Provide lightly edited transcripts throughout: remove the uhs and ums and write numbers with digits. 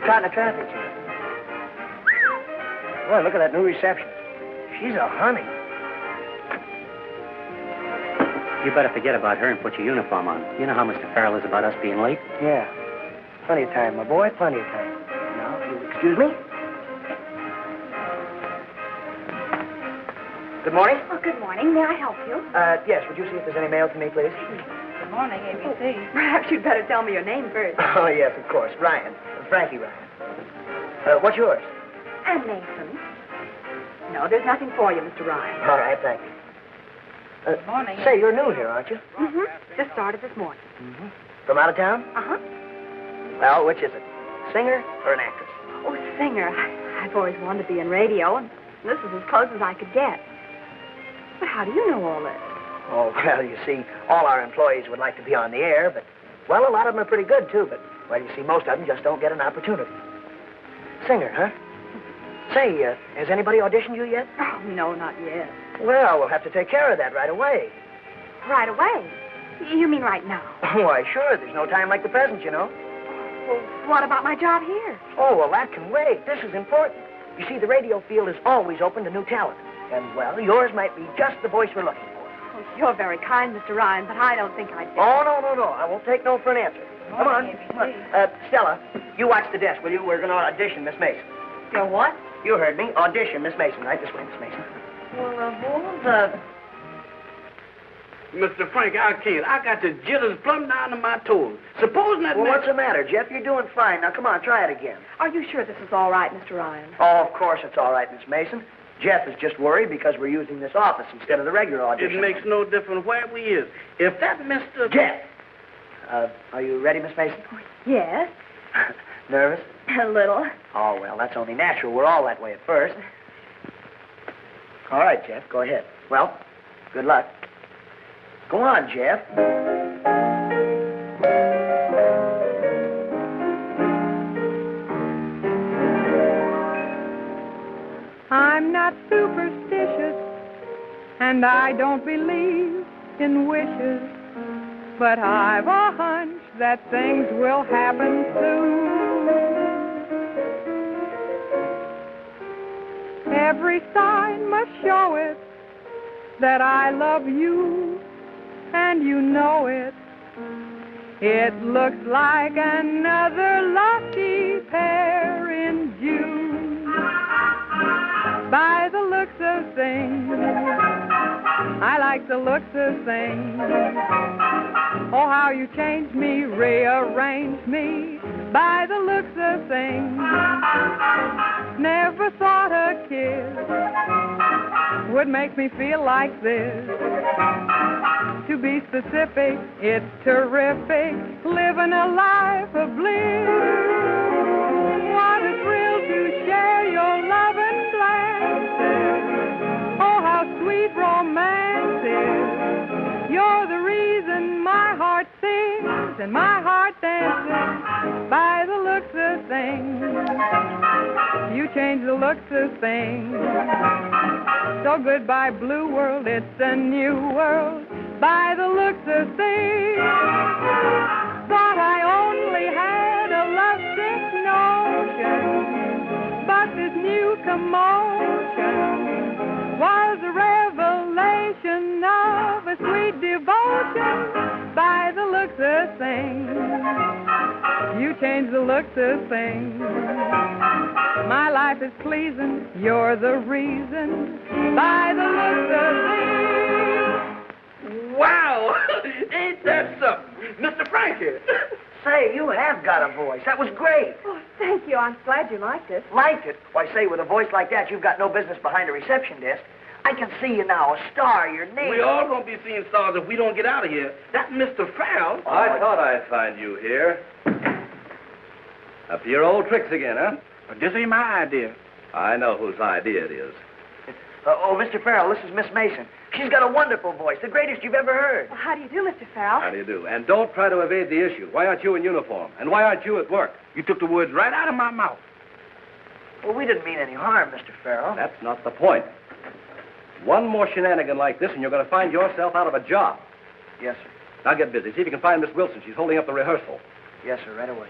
caught in the traffic jam. Well, look at that new reception. She's a honey. You better forget about her and put your uniform on. You know how Mr. Farrell is about us being late? Yeah. Plenty of time, my boy. Plenty of time. Now, if you'll excuse me. Good morning. Oh, good morning. May I help you? Yes. Would you see if there's any mail for me, please? Good morning, ABC. Perhaps you'd better tell me your name first. Oh, yes, of course. Ryan. Frankie Ryan. What's yours? And Nathan. No, there's nothing for you, Mr. Ryan. All right, thank you. Good morning. Say, you're new here, aren't you? Mm-hmm. Just started this morning. Mm-hmm. From out of town? Uh-huh. Well, which is it? Singer or an actress? Oh, singer. I've always wanted to be in radio, and this is as close as I could get. But how do you know all this? Oh, well, you see, all our employees would like to be on the air, but, well, a lot of them are pretty good, too, but, well, you see, most of them just don't get an opportunity. Singer, huh? Say, has anybody auditioned you yet? Oh, no, not yet. Well, we'll have to take care of that right away. Right away? You mean right now? Why, sure. There's no time like the present, you know. Well, what about my job here? Oh, well, that can wait. This is important. You see, the radio field is always open to new talent. And, well, yours might be just the voice we're looking for. Oh, you're very kind, Mr. Ryan, but I don't think I'd do. Oh, no. I won't take no for an answer. Come on. Stella, you watch the desk, will you? We're going to audition Miss Mason. You're what? You heard me. Audition Miss Mason. Right this way, Miss Mason. Well, who's the... Mr. Frank, I can't. I got the jitters plumb down to my toes. Supposing that... Well, what's the matter, Jeff? You're doing fine. Now, come on, try it again. Are you sure this is all right, Mr. Ryan? Oh, of course it's all right, Miss Mason. Jeff is just worried because we're using this office instead of the regular audition. It makes no difference where we is. If that Mr... Jeff! Are you ready, Miss Mason? Yes. Nervous? A little. Oh, well, that's only natural. We're all that way at first. All right, Jeff, go ahead. Well, good luck. Go on, Jeff. I'm not superstitious, and I don't believe in wishes, but I've a hunch that things will happen soon. Every sign must show it that I love you, and you know it. It looks like another lucky pair in June. By the looks of things, I like the looks of things. Oh, how you changed me, rearranged me. By the looks of things, never thought a kiss would make me feel like this. To be specific, it's terrific, living a life of bliss. What a thrill to share your love and glances. Oh, how sweet romance is. You're the reason my heart sings and my heart dances. By the looks of things, you change the looks of things. So goodbye, blue world, it's a new world. By the looks of things, thought I only had a lovesick notion, but this new commotion was a revelation of a sweet devotion. By the looks of things, you change the looks of things. My life is pleasing, you're the reason. By the looks of things. Wow! Ain't that something? Mr. Frankie! Say, you have got a voice. That was great. Oh, thank you. I'm glad you liked it. Liked it? Why, say, with a voice like that, you've got no business behind a reception desk. I can see you now, a star, your name. We all gonna be seeing stars if we don't get out of here. That Mr. Farrell. I thought I'd find you here. Up to your old tricks again, huh? This ain't my idea. I know whose idea it is. Mr. Farrell, this is Miss Mason. She's got a wonderful voice, the greatest you've ever heard. Well, how do you do, Mr. Farrell? How do you do? And don't try to evade the issue. Why aren't you in uniform? And why aren't you at work? You took the words right out of my mouth. Well, we didn't mean any harm, Mr. Farrell. That's not the point. One more shenanigan like this, and you're going to find yourself out of a job. Yes, sir. Now get busy. See if you can find Miss Wilson. She's holding up the rehearsal. Yes, sir, right away.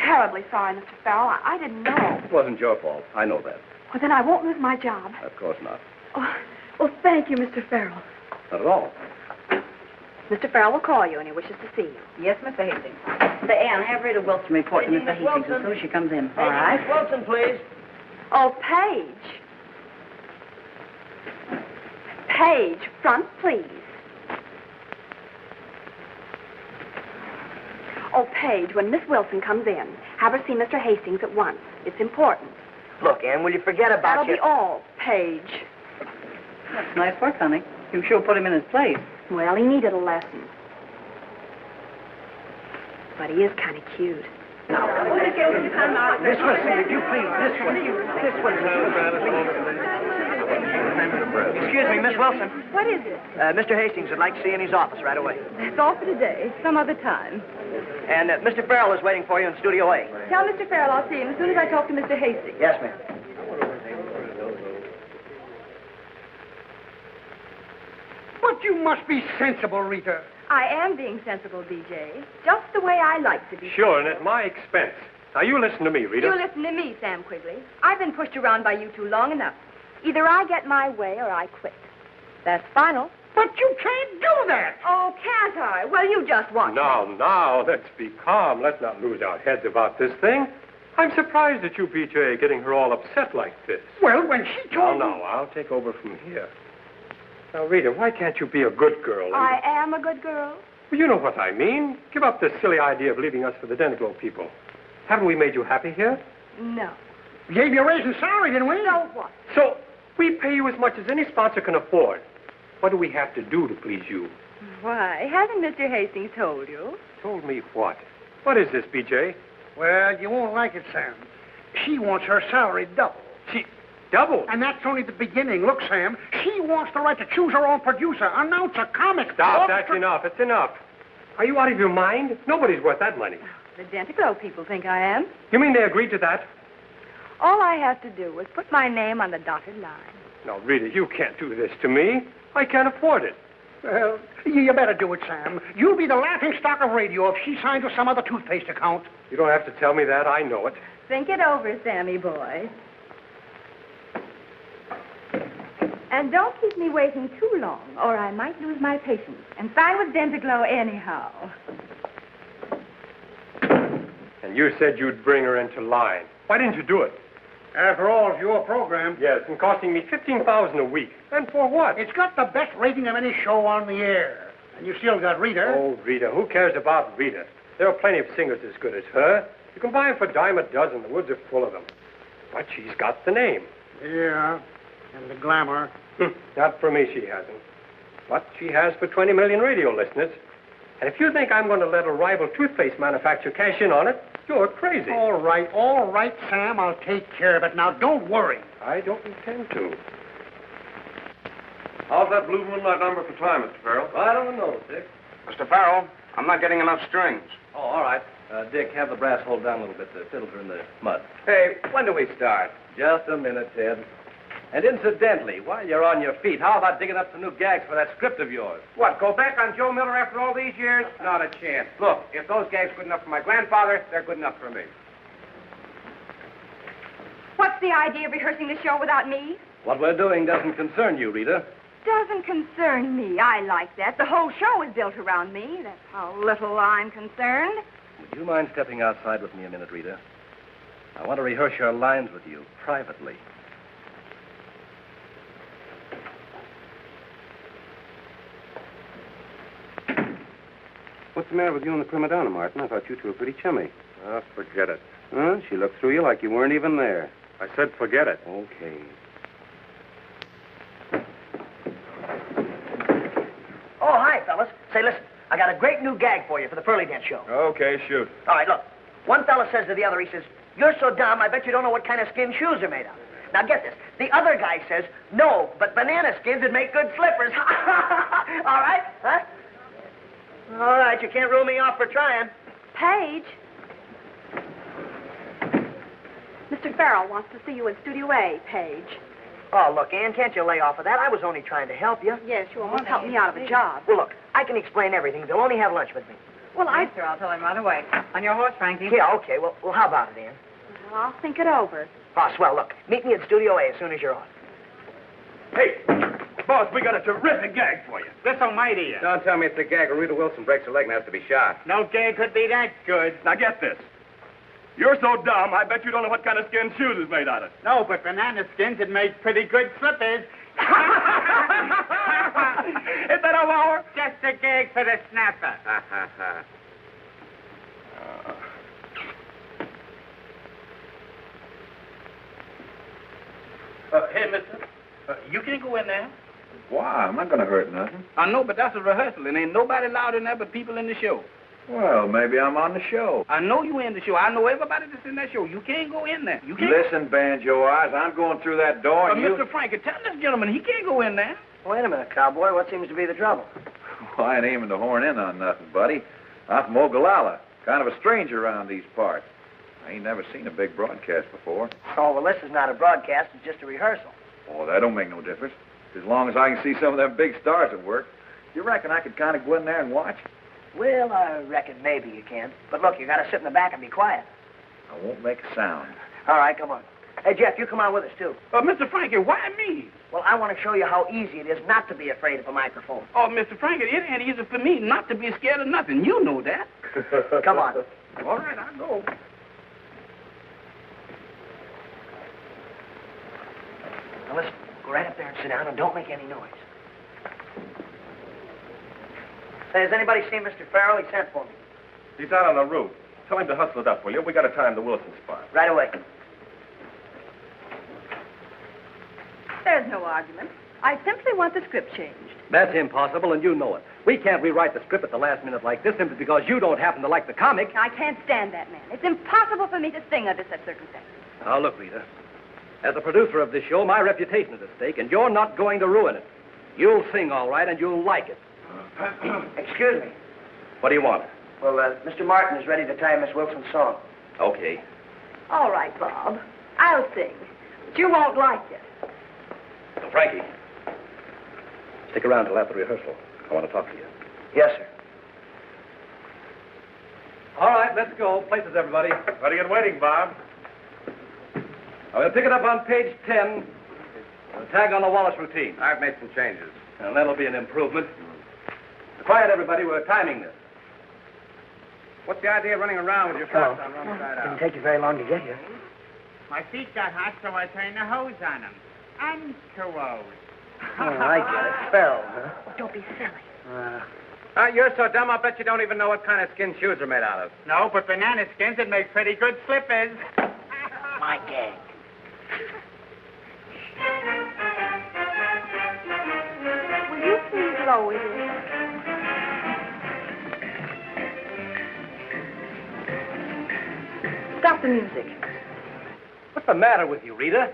terribly sorry, Mr. Farrell. I didn't know. It wasn't your fault. I know that. Well, then I won't lose my job. Of course not. Oh, well, thank you, Mr. Farrell. Not at all. Mr. Farrell will call you, and he wishes to see you. Yes, Mr. Hastings. Say, Anne, have Rita Wilson report to Mr. Hastings as soon as she comes in. All right. Miss Wilson, please. Oh, Paige. Paige, front, please. Oh, Paige, when Miss Wilson comes in, have her see Mr. Hastings at once. It's important. Look, Ann, will you forget about That'll be all, Paige. That's nice work, honey. You sure put him in his place. Well, he needed a lesson. But he is kind of cute. Miss Wilson, would you please, Miss Wilson. Excuse me, Miss Wilson. What is it? Mr. Hastings would like to see you in his office right away. That's all for today. Some other time. And Mr. Farrell is waiting for you in Studio A. Tell Mr. Farrell I'll see him as soon as I talk to Mr. Hastings. Yes, ma'am. But you must be sensible, Rita. I am being sensible, B.J. Just the way I like to be. Sure, and at my expense. Now, you listen to me, Rita. You listen to me, Sam Quigley. I've been pushed around by you two long enough. Either I get my way or I quit. That's final. But you can't do that. Oh, can't I? Well, you just watch. Now, let's be calm. Let's not lose our heads about this thing. I'm surprised at you, B.J., getting her all upset like this. Well, when she told me... No, I'll take over from here. Now, Rita, why can't you be a good girl? I am a good girl. Well, you know what I mean. Give up this silly idea of leaving us for the Deniglow people. Haven't we made you happy here? No. We gave you a raise in salary, didn't we? So what? So, we pay you as much as any sponsor can afford. What do we have to do to please you? Why, hasn't Mr. Hastings told you? Told me what? What is this, B.J.? Well, you won't like it, Sam. She wants her salary double. Double? And that's only the beginning. Look, Sam, she wants the right to choose her own producer, announce a comic. Stop, that's enough. It's enough. Are you out of your mind? Nobody's worth that money. The Dentiglow people think I am. You mean they agreed to that? All I have to do is put my name on the dotted line. No, Rita, you can't do this to me. I can't afford it. Well, you better do it, Sam. You'll be the laughing stock of radio if she signs with some other toothpaste account. You don't have to tell me that. I know it. Think it over, Sammy boy. And don't keep me waiting too long, or I might lose my patience and sign with Dentiglow anyhow. And you said you'd bring her into line. Why didn't you do it? After all, it's your program. Yes, and costing me $15,000 a week. And for what? It's got the best rating of any show on the air. And you still got Rita. Oh, Rita. Who cares about Rita? There are plenty of singers as good as her. You can buy them for a dime a dozen. The woods are full of them. But she's got the name. Yeah, and the glamour. Not for me, she hasn't. But she has for 20 million radio listeners. And if you think I'm going to let a rival toothpaste manufacturer cash in on it, you're crazy. All right, Sam. I'll take care of it. Now, don't worry. I don't intend to. How's that Blue Moonlight number for time, Mr. Farrell? I don't know, Dick. Mr. Farrell, I'm not getting enough strings. Oh, all right. Dick, have the brass hold down a little bit. The fiddles are in the mud. Hey, when do we start? Just a minute, Ted. And incidentally, while you're on your feet, how about digging up some new gags for that script of yours? What, go back on Joe Miller after all these years? Not a chance. Look, if those gags are good enough for my grandfather, they're good enough for me. What's the idea of rehearsing the show without me? What we're doing doesn't concern you, Rita. Doesn't concern me. I like that. The whole show is built around me. That's how little I'm concerned. Would you mind stepping outside with me a minute, Rita? I want to rehearse your lines with you privately. What's the matter with you and the prima donna, Martin? I thought you two were pretty chummy. Oh, forget it. Huh? She looked through you like you weren't even there. I said forget it. Okay. Oh, hi, fellas. Say, listen, I got a great new gag for you for the Pearly Dent show. Okay, shoot. All right, look. One fella says to the other, he says, "You're so dumb, I bet you don't know what kind of skin shoes are made of." Now, get this. The other guy says, "No, but banana skins would make good slippers." All right? Huh? All right, you can't rule me off for trying. Paige. Mr. Farrell wants to see you in Studio A, Paige. Oh, look, Ann, can't you lay off of that? I was only trying to help you. Yes, you almost helped me out of a job. Well, look, I can explain everything. They'll only have lunch with me. Well, Yes, sir, I'll tell him right away. On your horse, Frankie. Yeah, okay. Well, how about it, Ann? Well, I'll think it over. Oh, swell. Look, meet me at Studio A as soon as you're on. Hey, boss, we got a terrific gag for you. This'll mighty you. Don't tell me it's a gag where Rita Wilson breaks her leg and has to be shot. No gag could be that good. Now get this. You're so dumb, I bet you don't know what kind of skin shoes is made out of. No, but banana skins would make pretty good slippers. Is that a hour? Just a gag for the snapper. Ha, ha, ha. Hey, mister, you can't go in there. Why? I'm not going to hurt nothing. I know, but that's a rehearsal, and ain't nobody allowed in there but people in the show. Well, maybe I'm on the show. I know you in the show. I know everybody that's in that show. You can't go in there. You can't. Listen, Banjo Eyes, I'm going through that door and Mr. Frankie, tell this gentleman he can't go in there. Wait a minute, cowboy. What seems to be the trouble? Well, I ain't aiming to horn in on nothing, buddy. I'm from Ogilvie, kind of a stranger around these parts. I ain't never seen a big broadcast before. Oh, well, this is not a broadcast. It's just a rehearsal. Oh, that don't make no difference. As long as I can see some of them big stars at work. You reckon I could kind of go in there and watch? Well, I reckon maybe you can. But look, you got to sit in the back and be quiet. I won't make a sound. All right, come on. Hey, Jeff, you come on with us, too. Mr. Frankie, why me? Well, I want to show you how easy it is not to be afraid of a microphone. Oh, Mr. Frankie, it ain't easy for me not to be scared of nothing. You know that. Come on. All right, I'll go. Now, listen, go right up there and sit down and don't make any noise. Say, has anybody seen Mr. Farrell? He sent for me. He's out on the roof. Tell him to hustle it up, will you? We got to time the Wilson spot. Right away. There's no argument. I simply want the script changed. That's impossible, and you know it. We can't rewrite the script at the last minute like this simply because you don't happen to like the comic. I can't stand that man. It's impossible for me to sing under such circumstances. Now, look, Rita. As a producer of this show, my reputation is at stake, and you're not going to ruin it. You'll sing all right, and you'll like it. Excuse me. What do you want? Well, Mr. Martin is ready to time Miss Wilson's song. Okay. All right, Bob. I'll sing. But you won't like it. So, Frankie, stick around till after rehearsal. I want to talk to you. Yes, sir. All right, let's go. Places, everybody. Ready get waiting, Bob. I will pick it up on page 10. The tag on the Wallace routine. I've made some changes. And that'll be an improvement. Quiet, everybody. We're timing this. What's the idea of running around with your shorts on wrong side Didn't out? take you very long to get here. My feet got hot, so I turned the hose on them. I'm too old. Oh, I get it. Farrell, huh? Don't be silly. You're so dumb, I'll bet you don't even know what kind of skin shoes are made out of. No, but banana skins would make pretty good slippers. My gag. Will you please lower this? Stop the music. What's the matter with you, Rita?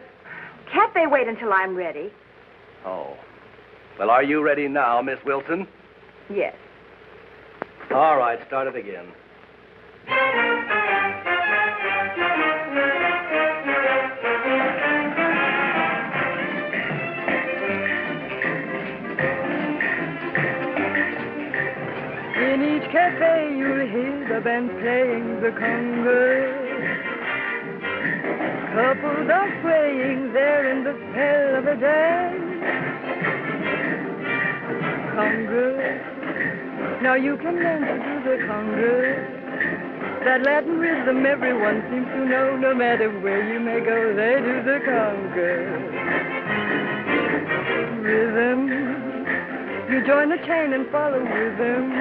Can't they wait until I'm ready? Oh. Well, are you ready now, Miss Wilson? Yes. All right, start it again. In each cafe you'll hear the band playing the conga. Couples are swaying there in the spell of a dance. Conga. Now you can learn to do the conga. That Latin rhythm everyone seems to know. No matter where you may go, they do the conga. Rhythm. You join the chain and follow rhythm.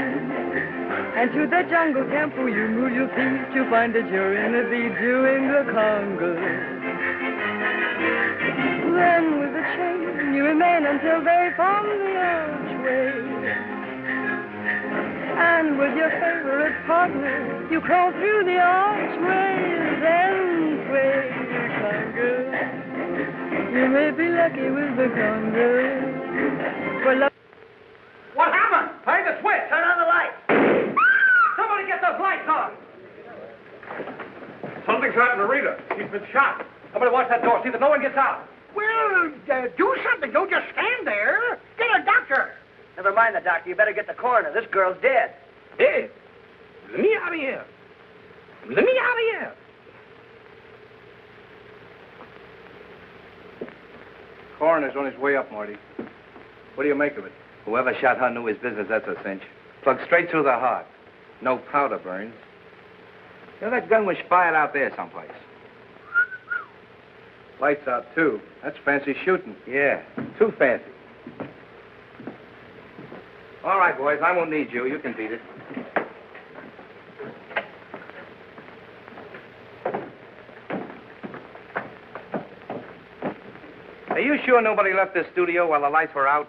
And to the jungle tempo you move your feet. You find that you're in the beat doing the conga. Then with the chain you remain until they form the archway. And with your favorite partner you crawl through the archway. Then sway the conga. You may be lucky with the conga. For love. What happened? Play the switch. Turn on the lights. Somebody get those lights on. Something's happened to Rita. She's been shot. Somebody watch that door. See that no one gets out. Well, do something. Don't just stand there. Get a doctor. Never mind the doctor. You better get the coroner. This girl's dead. Dead? Let me out of here. Let me out of here. Coroner's on his way up, Marty. What do you make of it? Whoever shot her knew his business, that's a cinch. Plugged straight through the heart. No powder burns. You know, that gun was fired out there someplace. Lights out, too. That's fancy shooting. Yeah, too fancy. All right, boys, I won't need you. You can beat it. Are you sure nobody left this studio while the lights were out?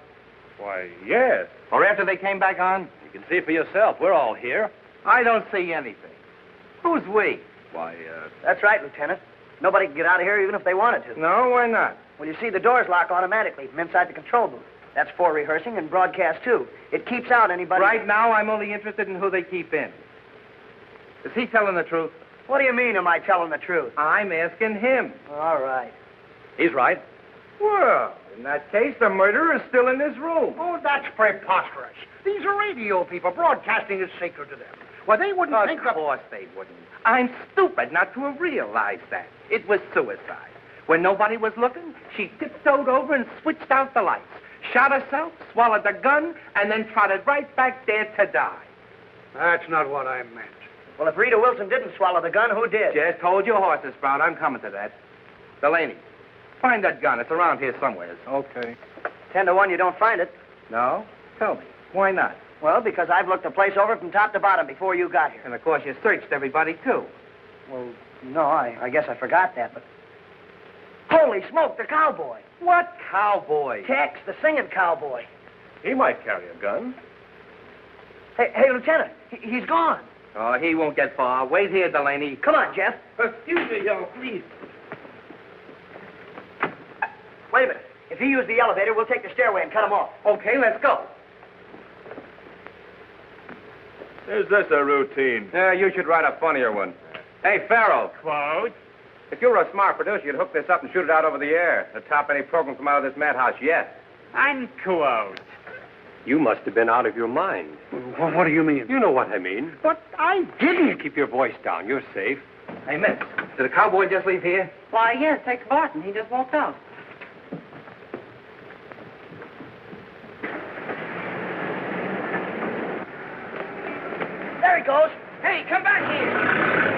Why, yes. Or after they came back on? You can see for yourself. We're all here. I don't see anything. Who's we? Why, That's right, Lieutenant. Nobody can get out of here even if they wanted to. No, why not? Well, you see, the doors lock automatically from inside the control booth. That's for rehearsing and broadcast, too. It keeps out anybody... Right now, I'm only interested in who they keep in. Is he telling the truth? What do you mean, am I telling the truth? I'm asking him. All right. he's right. Well, in that case, the murderer is still in this room. Oh, that's preposterous. These are radio people. Broadcasting is sacred to them. Well, they wouldn't think Of course they wouldn't. I'm stupid not to have realized that. It was suicide. When nobody was looking, she tiptoed over and switched out the lights, shot herself, swallowed the gun, and then trotted right back there to die. That's not what I meant. Well, if Rita Wilson didn't swallow the gun, who did? Just hold your horses, Sprout. I'm coming to that. Delaney, find that gun. It's around here somewhere. Okay. 10 to 1, you don't find it. No? Tell me. Why not? Well, because I've looked the place over from top to bottom before you got here. And, of course, you searched everybody, too. Well, no, I guess I forgot that, but... Holy smoke, the cowboy. What cowboy? Tex, the singing cowboy. He might carry a gun. Hey, Lieutenant, he's gone. Oh, he won't get far. Wait here, Delaney. Come on, Jeff. Excuse me, yo, please. Wait a minute. If you use the elevator, we'll take the stairway and cut him off. Okay, let's go. Is this a routine? You should write a funnier one. Hey, Farrell. Quote? If you were a smart producer, you'd hook this up and shoot it out over the air. To top any program from out of this madhouse yet. Unquote. You must have been out of your mind. What do you mean? You know what I mean. But I didn't. Keep your voice down. You're safe. Hey, miss, did the cowboy just leave here? Why, yes, Tex Barton. He just walked out. There he goes. Hey, come back here.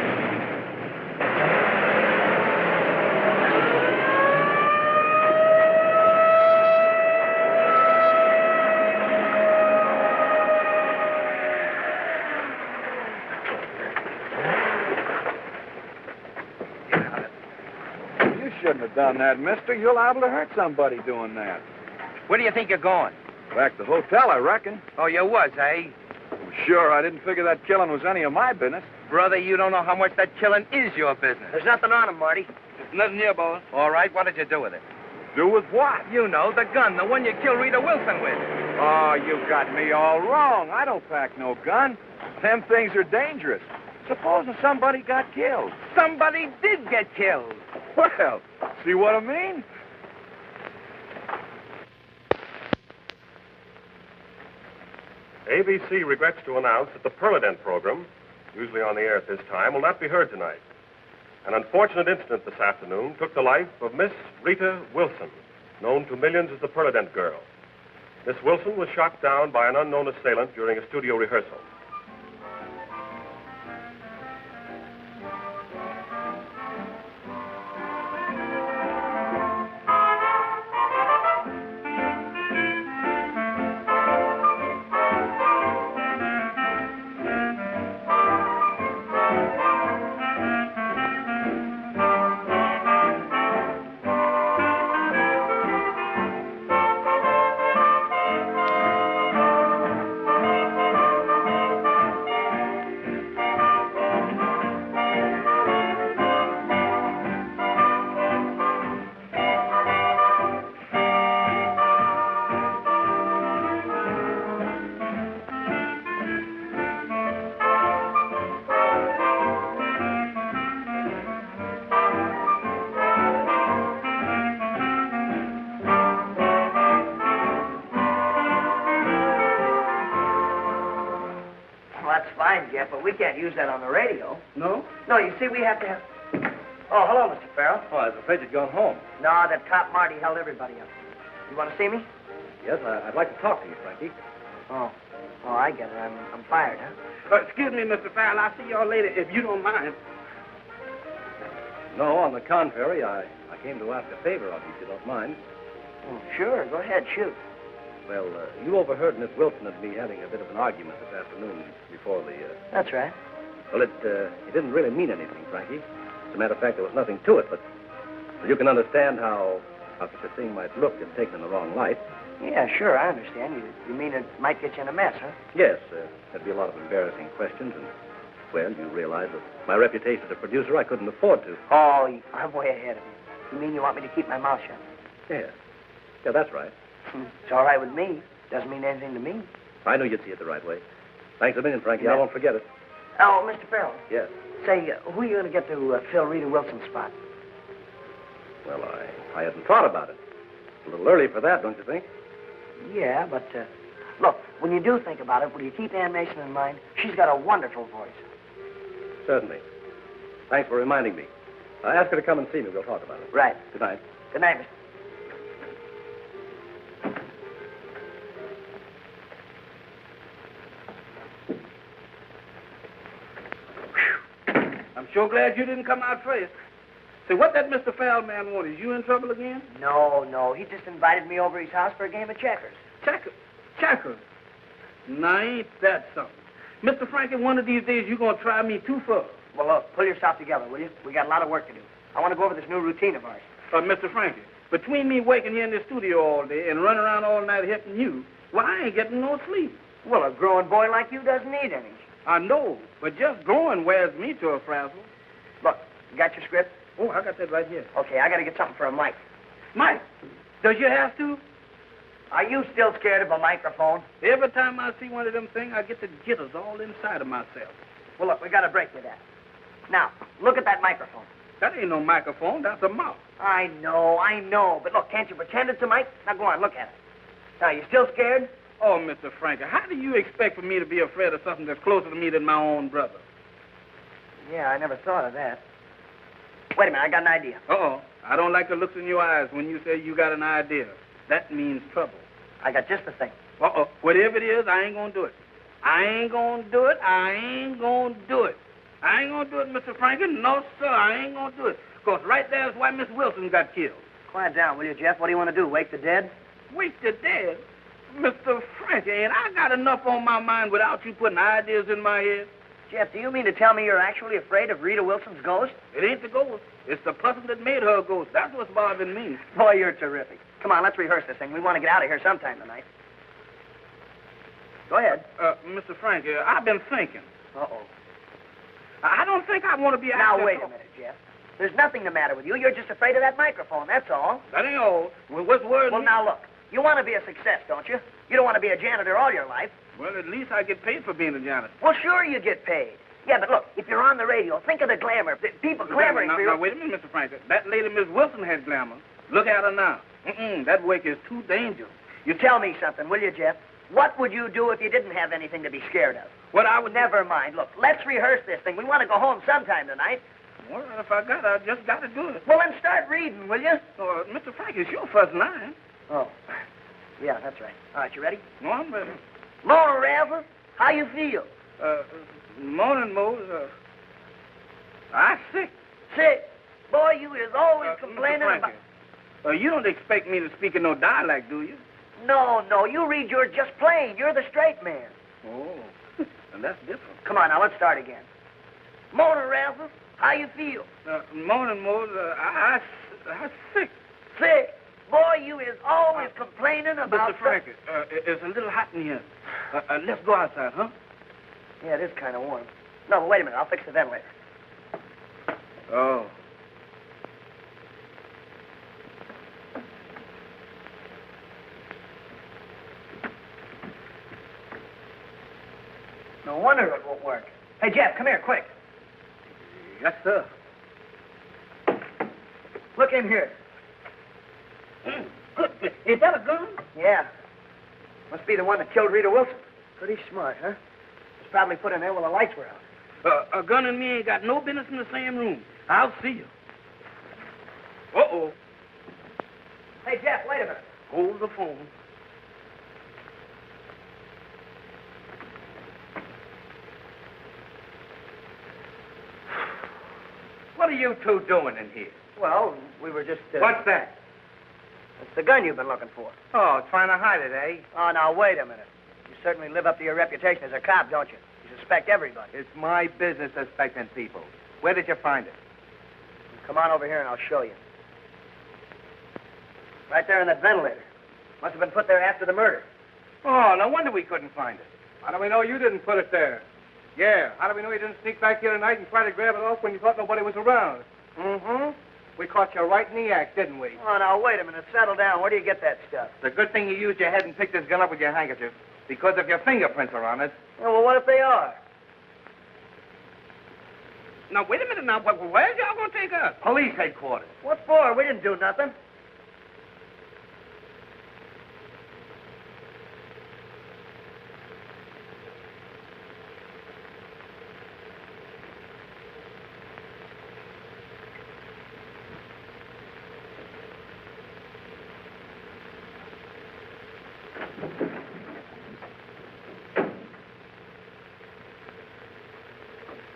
You shouldn't have done that, mister. You're liable to hurt somebody doing that. Where do you think you're going? Back to the hotel, I reckon. Oh, you was, eh? Sure, I didn't figure that killing was any of my business. Brother, you don't know how much that killing is your business. There's nothing on him, Marty. There's nothing here, boss. All right, what did you do with it? Do with what? You know, the gun, the one you killed Rita Wilson with. Oh, you got me all wrong. I don't pack no gun. Them things are dangerous. Supposing somebody got killed. Somebody did get killed. Well, see what I mean? ABC regrets to announce that the Permanent program, usually on the air at this time, will not be heard tonight. An unfortunate incident this afternoon took the life of Miss Rita Wilson, known to millions as the Permanent Girl. Miss Wilson was shot down by an unknown assailant during a studio rehearsal. fine, Jeff, but we can't use that on the radio. No? No, you see, we have to have... Oh, hello, Mr. Farrell. Oh, I was afraid you'd gone home. No, that cop Marty held everybody up. You want to see me? Yes, I'd like to talk to you, Frankie. Oh, I get it. I'm fired, huh? Excuse me, Mr. Farrell. I'll see y'all later if you don't mind. No, on the contrary, I came to ask a favor of you, if you don't mind. Oh, sure. Go ahead, shoot. Well, you overheard Miss Wilson and me having a bit of an argument this afternoon before the... That's right. Well, it didn't really mean anything, Frankie. As a matter of fact, there was nothing to it, but you can understand how such a thing might look if taken in the wrong light. Yeah, sure, I understand. You mean it might get you in a mess, huh? Yes, there'd be a lot of embarrassing questions, and, well, you realize that my reputation as a producer, I couldn't afford to. Oh, I'm way ahead of you. You mean you want me to keep my mouth shut? Yeah. Yeah, that's right. It's all right with me. Doesn't mean anything to me. I knew you'd see it the right way. Thanks a million, Frankie. Yeah. I won't forget it. Oh, Mr. Farrell. Yes. Say, who are you going to get to fill Rita Wilson's spot? Well, I hadn't thought about it. It's a little early for that, don't you think? Yeah, but, look, when you do think about it, will you keep Ann Mason in mind? She's got a wonderful voice. Certainly. Thanks for reminding me. Ask her to come and see me. We'll talk about it. Right. Good night. Good night, Mr. I'm sure glad you didn't come out first. Say, what that Mr. Farrell man want? Is you in trouble again? No. He just invited me over his house for a game of checkers. Checkers? Now, ain't that something? Mr. Frankie, one of these days you're going to try me too far. Well, look, pull yourself together, will you? We got a lot of work to do. I want to go over this new routine of ours. Mr. Frankie, between me working here in the studio all day and running around all night helping you, well, I ain't getting no sleep. Well, a growing boy like you doesn't need any. I know, but just growing wears me to a frazzle. Look, you got your script? Oh, I got that right here. Okay, I got to get something for a mic. Mike, does you have to? Are you still scared of a microphone? Every time I see one of them things, I get the jitters all inside of myself. Well, look, we got to break with that. Now, look at that microphone. That ain't no microphone. That's a mouth. I know. But look, can't you pretend it's a mic? Now, go on, look at it. Now, you still scared? Oh, Mr. Frankie, how do you expect for me to be afraid of something that's closer to me than my own brother? Yeah, I never thought of that. Wait a minute, I got an idea. Uh-oh. I don't like the looks in your eyes when you say you got an idea. That means trouble. I got just the thing. Uh-oh. Whatever it is, I ain't gonna do it. I ain't gonna do it, Mr. Frankie. No, sir, I ain't gonna do it. Because right there's why Miss Wilson got killed. Quiet down, will you, Jeff? What do you want to do, wake the dead? Wake the dead? Mr. Frankie, ain't I got enough on my mind without you putting ideas in my head? Jeff, do you mean to tell me you're actually afraid of Rita Wilson's ghost? It ain't the ghost. It's the person that made her a ghost. That's what's bothering me. Boy, you're terrific. Come on, let's rehearse this thing. We want to get out of here sometime tonight. Go ahead. Mr. Frankie, I've been thinking. Uh-oh. I don't think I want to be out Now, there. wait a minute, Jeff. There's nothing the matter with you. You're just afraid of that microphone, that's all. That ain't all. Well, what's worrying Well, me? now, look. You want to be a success, don't you? You don't want to be a janitor all your life. Well, at least I get paid for being a janitor. Well, sure you get paid. Yeah, but look, if you're on the radio, think of the glamour. The people clamoring for you. Now, wait a minute, Mr. Frankie. That lady, Miss Wilson, had glamour. Look at her now. That work is too dangerous. You tell me something, will you, Jeff? What would you do if you didn't have anything to be scared of? What I would... Never mind. Look, let's rehearse this thing. We want to go home sometime tonight. Well, if I just got to do it. Well, then start reading, will you? Mr. Frankie, it's your first line. Oh. Yeah, that's right. All right, you ready? No, I'm ready. Morning, Razzle. How you feel? Morning, Mose. I'm sick. Sick? Boy, you is always complaining Mr. about... Frankie, you don't expect me to speak in no dialect, do you? No. You read yours just plain. You're the straight man. Oh, and that's different. Come on, now, let's start again. Morning, Razzle. How you feel? Morning, Mose. I'm sick. Sick? Boy, you is always complaining about... Mr. Frankie, it's a little hot in here. Let's go outside, huh? Yeah, it is kind of warm. No, but wait a minute. I'll fix the ventilator. Oh. No wonder it won't work. Hey, Jeff, come here, quick. Yes, sir. Look in here. Good. Is that a gun? Yeah. Must be the one that killed Rita Wilson. Pretty smart, huh? probably put in there while the lights were out. A gun and me ain't got no business in the same room. I'll see you. Uh-oh. Hey, Jeff, wait a minute. Hold the phone. What are you two doing in here? Well, we were just... What's that? It's the gun you've been looking for. Oh, trying to hide it, eh? Oh, now, wait a minute. You certainly live up to your reputation as a cop, don't you? You suspect everybody. It's my business suspecting people. Where did you find it? Come on over here and I'll show you. Right there in that ventilator. Must have been put there after the murder. Oh, no wonder we couldn't find it. How do we know you didn't put it there? Yeah, how do we know you didn't sneak back here tonight and try to grab it off when you thought nobody was around? Mm-hmm. We caught you right in the act, didn't we? Oh, now, wait a minute. Settle down. Where do you get that stuff? It's a good thing you used your head and picked this gun up with your handkerchief. Because if your fingerprints are on it... Oh, well, what if they are? Now, wait a minute now. Where's y'all going to take us? Police headquarters. What for? We didn't do nothing.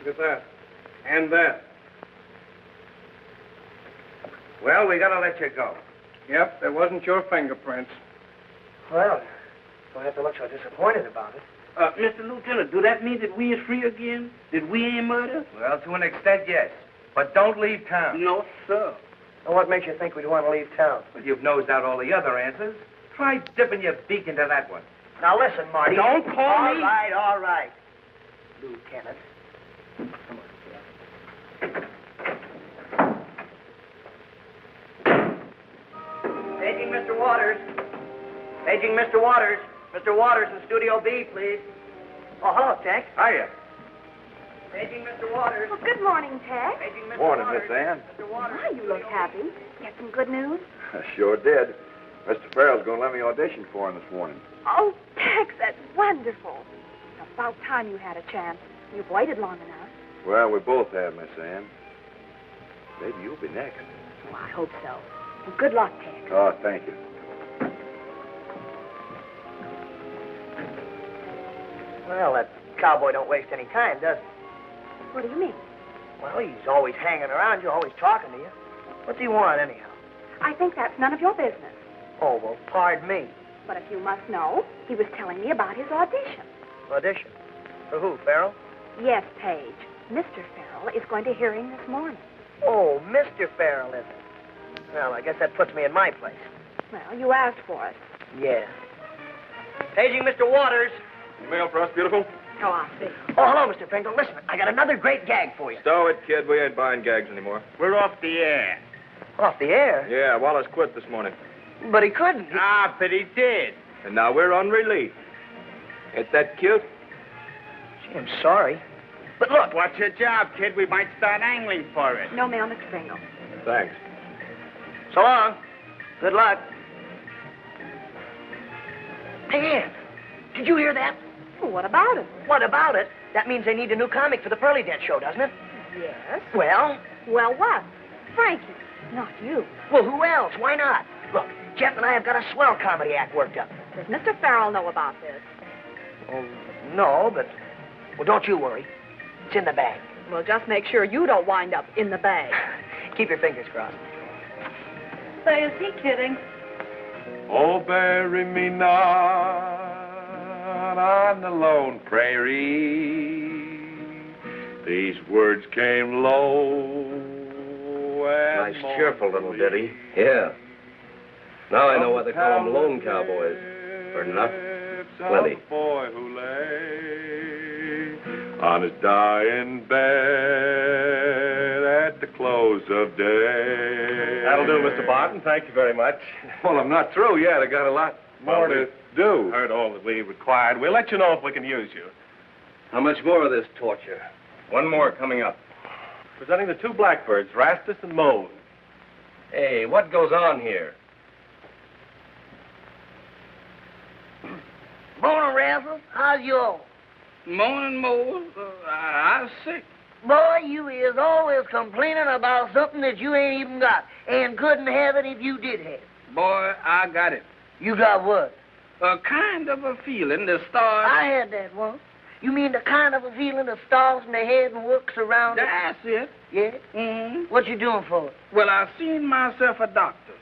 Look at that. And that. Well, we gotta let you go. Yep, there wasn't your fingerprints. Well, don't have to look so disappointed about it. Mr. Lieutenant, do that mean that we is free again? That we ain't murdered? Well, to an extent, yes. But don't leave town. No, sir. Well, what makes you think we'd want to leave town? Well, you've nosed out all the other answers. Try dipping your beak into that one. Now, listen, Marty. Don't call me. All right. Lieutenant. Come on, Paging Mr. Waters. Paging Mr. Waters. Mr. Waters in Studio B, please. Oh, hello, Tex. Hiya. Paging Mr. Waters. Well, good morning, Tex. Paging Mr. Morning, Waters. Miss Ann. Mr. Waters. Why, you look happy. Get some good news? I sure did. Mr. Farrell's going to let me audition for him this morning. Oh, Tex, that's wonderful. It's about time you had a chance. You've waited long enough. Well, we both have, Miss Ann. Maybe you'll be next. Oh, I hope so. And good luck, Tex. Oh, thank you. Well, that cowboy don't waste any time, does he? What do you mean? Well, he's always hanging around you, always talking to you. What's he want, anyhow? I think that's none of your business. Oh, well, pardon me. But if you must know, he was telling me about his audition. Audition? For who, Farrell? Yes, Paige. Mr. Farrell is going to hear him this morning. Oh, Mr. Farrell, is it? Well, I guess that puts me in my place. Well, you asked for it. Yeah. Paging Mr. Waters. Mail for us, beautiful? Oh, I see. Oh, hello, Mr. Pringle. Listen, I got another great gag for you. Stow it, kid. We ain't buying gags anymore. We're off the air. Off the air? Yeah, Wallace quit this morning. But he couldn't. Ah, but he did. And now we're on relief. Ain't that cute? Gee, I'm sorry. But look. What's your job, kid? We might start angling for it. No mail, Mr. Pringle. Thanks. So long. Good luck. Hey, Ann, did you hear that? Well, what about it? What about it? That means they need a new comic for the Pearly Dent show, doesn't it? Yes. Well? Well, what? Frankie, not you. Well, who else? Why not? Look, Jeff and I have got a swell comedy act worked up. Does Mr. Farrell know about this? Oh, no, but... Well, don't you worry. It's in the bag. Well, just make sure you don't wind up in the bag. Keep your fingers crossed. Say, is he kidding? Oh, bury me not on the lone prairie. These words came low and Nice, cheerful little ditty. Yeah. Yeah. Now I know why they call them lone cowboys. For enough. Plenty. The boy who lay on his dying bed at the close of day. That'll do, Mr. Barton. Thank you very much. Well, I'm not through yet. I got a lot more to do. Heard all that we required. We'll let you know if we can use you. How much more of this torture? One more coming up. Presenting the two blackbirds, Rastus and Moan. Hey, what goes on here? Morning, Razzle. How's you? Morning, Mose. I was sick. Boy, you is always complaining about something that you ain't even got and couldn't have it if you did have it. Boy, I got it. You got what? A kind of a feeling the stars... I had that once. You mean the kind of a feeling the stars in the head and works around it? That's it. Yeah? Mm-hmm. What you doing for it? Well, I seen myself a doctor,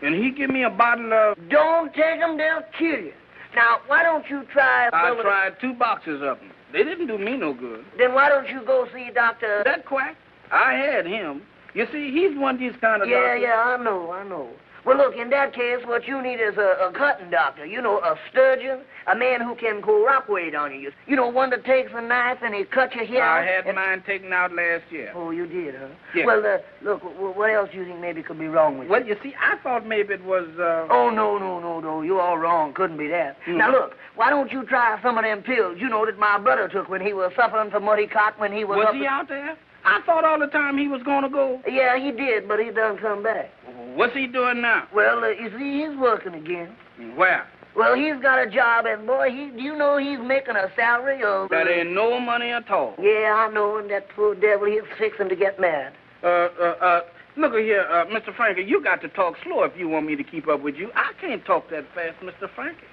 and he give me a bottle of... Don't take 'em, they'll kill you. Now, why don't you try... I tried 2 boxes of them. They didn't do me no good. Then why don't you go see Dr... That quack? I had him. You see, he's one of these kind of doctors. Yeah, I know. Well, look, in that case, what you need is a cutting doctor. You know, a sturgeon, a man who can cooperate on you. You know, one that takes a knife and he cuts your hair out. I had mine taken out last year. Oh, you did, huh? Yeah. Well, look, what else do you think maybe could be wrong with you? Well, you see, I thought maybe it was, Oh, no. You're all wrong. Couldn't be that. Now, look, why don't you try some of them pills, you know, that my brother took when he was suffering from what he caught when he was Was he out there? I thought all the time he was going to go. Yeah, he did, but he done come back. What's he doing now? Well, you see, he's working again. Where? Well, he's got a job, and boy, do you know he's making a salary of... That ain't no money at all. Yeah, I know, and that poor devil, he's fixing to get mad. Look here, Mr. Frankie, you got to talk slow if you want me to keep up with you. I can't talk that fast, Mr. Frankie.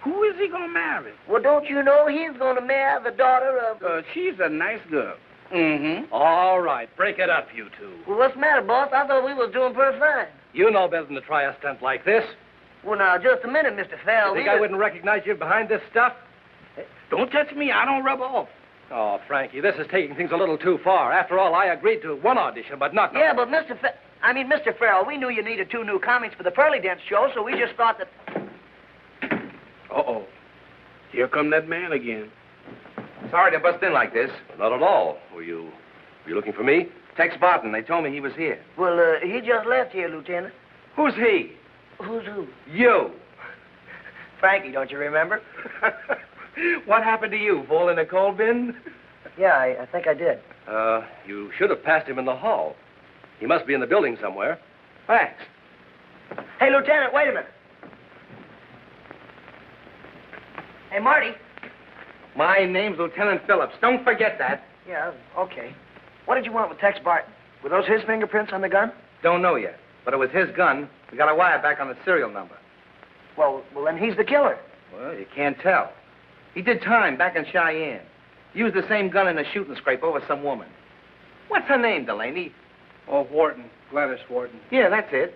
Who is he going to marry? Well, don't you know he's going to marry the daughter of... She's a nice girl. Mm-hmm. All right, break it up, you two. Well, what's the matter, boss? I thought we was doing pretty fine. You know better than to try a stunt like this. Well, now, just a minute, Mr. Farrell. You think I wouldn't recognize you behind this stuff? Don't touch me. I don't rub off. Oh, Frankie, this is taking things a little too far. After all, I agreed to one audition, but not... Yeah, but Mr. Farrell, we knew you needed 2 new comics for the Pearly Dance show, so we just thought that... Uh-oh. Here come that man again. Sorry to bust in like this. Not at all. Were you looking for me? Tex Barton, they told me he was here. Well, he just left here, Lieutenant. Who's he? Who's who? You. Frankie, don't you remember? What happened to you? Fall in a coal bin? Yeah, I think I did. You should have passed him in the hall. He must be in the building somewhere. Thanks. Hey, Lieutenant, wait a minute. Hey, Marty. My name's Lieutenant Phillips. Don't forget that. Yeah, okay. What did you want with Tex Barton? Were those his fingerprints on the gun? Don't know yet, but it was his gun. We got a wire back on the serial number. Well, then he's the killer. Well, you can't tell. He did time back in Cheyenne. Used the same gun in a shooting scrape over some woman. What's her name, Delaney? Oh, Wharton. Gladys Wharton. Yeah, that's it.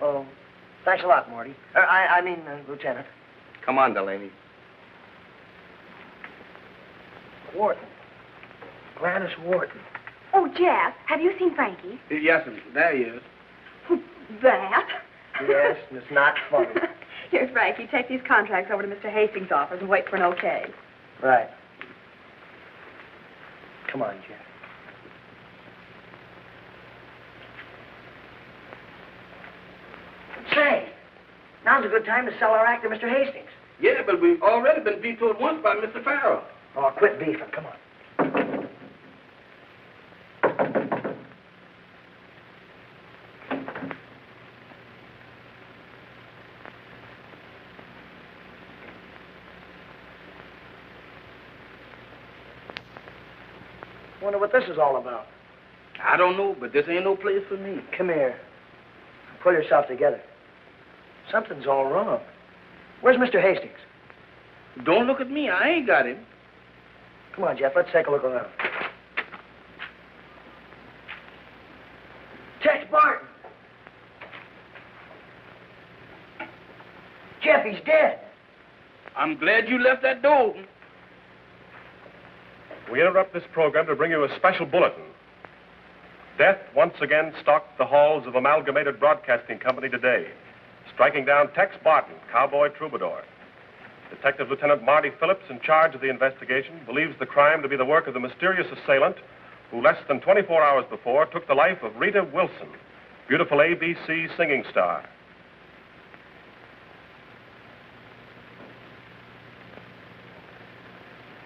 Oh, thanks a lot, Marty. I mean, Lieutenant. Come on, Delaney. Wharton. Gladys Wharton. Oh, Jeff, have you seen Frankie? Yes, sir. There he is. That? Yes, and it's not funny. Here, Frankie, take these contracts over to Mr. Hastings' office and wait for an okay. Right. Come on, Jeff. Say, now's a good time to sell our act to Mr. Hastings. Yeah, but we've already been vetoed once by Mr. Farrell. Oh, quit beefing. Come on. Wonder what this is all about. I don't know, but this ain't no place for me. Come here. Pull yourself together. Something's all wrong. Where's Mr. Hastings? Don't look at me. I ain't got him. Come on, Jeff. Let's take a look around. Tex Barton. Jeff, he's dead. I'm glad you left that door open. We interrupt this program to bring you a special bulletin. Death once again stalked the halls of Amalgamated Broadcasting Company today, striking down Tex Barton, cowboy troubadour. Detective Lieutenant Marty Phillips, in charge of the investigation, believes the crime to be the work of the mysterious assailant who less than 24 hours before took the life of Rita Wilson, beautiful ABC singing star.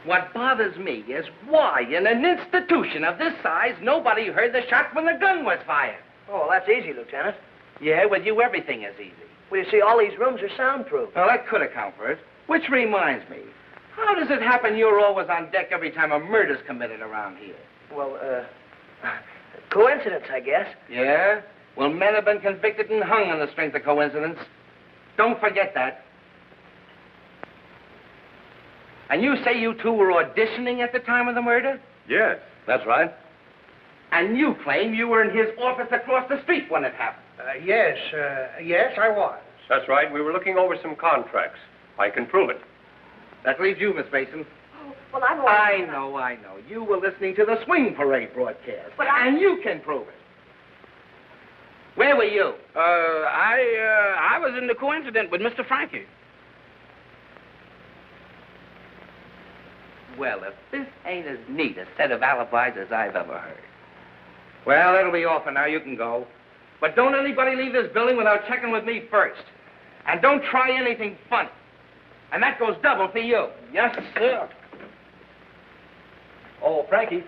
What bothers me is why, in an institution of this size, nobody heard the shot when the gun was fired. Oh, well, that's easy, Lieutenant. Yeah, with you, everything is easy. Well, you see, all these rooms are soundproof. Well, that could account for it. Which reminds me, how does it happen you're always on deck every time a murder's committed around here? Well, coincidence, I guess. Yeah? Well, men have been convicted and hung on the strength of coincidence. Don't forget that. And you say you two were auditioning at the time of the murder? Yes. That's right. And you claim you were in his office across the street when it happened? Yes, I was. That's right. We were looking over some contracts. I can prove it. That leaves you, Miss Mason. Oh, well, I've I know. You were listening to the Swing Parade broadcast. But And you can prove it. Where were you? I was in the coincident with Mr. Frankie. Well, if this ain't as neat a set of alibis as I've ever heard. Well, that'll be all for now. You can go. But don't anybody leave this building without checking with me first. And don't try anything funny. And that goes double for you. Yes, sir. Oh, Frankie.